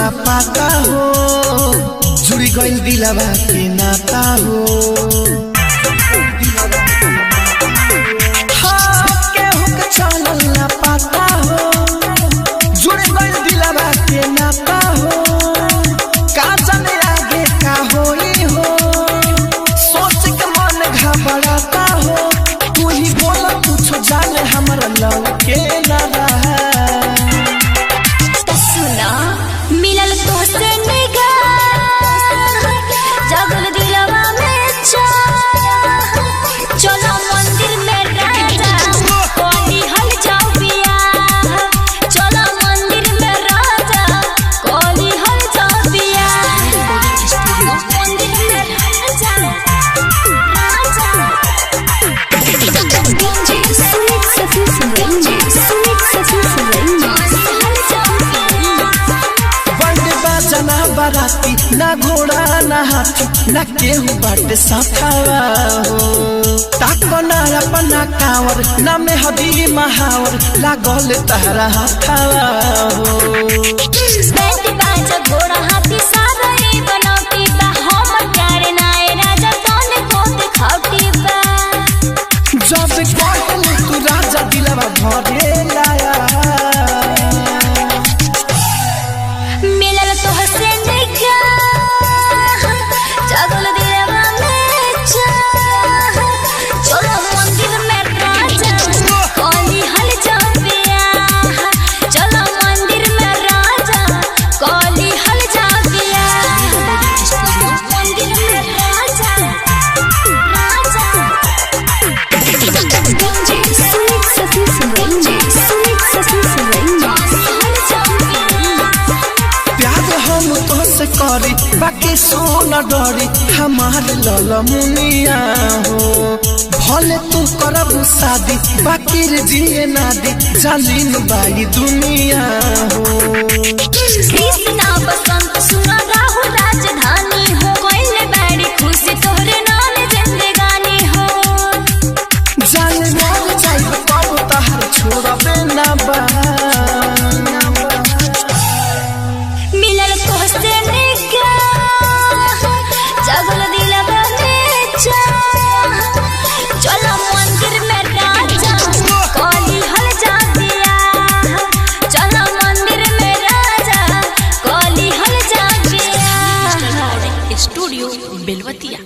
ना पाता हो, जुड़ी गइल दिलवा के नाता हो। हाँ केहू के चलल ना पाता हो, जुड़ी गइल दिलवा के नाता हो। का जाने आगे का होई हो, सोच के मन घबराता हो। तू ही बोल कुछ जाने हमरा लव के ना रहा। सुना मिलल तोहसे निगाह, जगल दिलवा में चाह। चलो मंदिर में राजा कोली हल जाओ बियाह। चलो मंदिर में राजा कोली हल जाओ बियाह। मंदिर में राजा जना बाराती ना घोड़ा ना हाथी ना केहू बाटे साथावा हो। ताको ना अपना कांवर ना में हदी महावर लागल तहरा हाथावा हो। बैंड बाजा घोड़ा हाथी सारा ई बनौती बा। हम प्यार नाए राजा तोने को दिखावटी बा। जब कहलू तू राजा दिलवा भरे लाया। मिलल तोहसे निगाह, जगल दिलवा में चाह। चलो मंदिर में राजा कोली हल जाओ बियाह। चलो मंदिर में राजा कोली हल जाओ बियाह। मंदिर में राजा तोहसे करी बाकी सोना डरी हमार लल मुनिया हो। भले तू करब शादी बाकी रे जिए ना दी जालिन बाई दुनिया हो। कृष्णा बसंत सुना राहु राजधानी हो। कोइले बड़ी खुशी तोहरे नाम जिंदगानी हो। जाने मर जाइब तब तहर छोड़बे ना बा। मिलल तोहसे निगाह, जगल दिलवा में चाह। चलो मंदिर में राजा कोली हल जा बियाह। चलो मंदिर में राजा कोली हल जा बियाह। स्टूडियो बेलवतिया।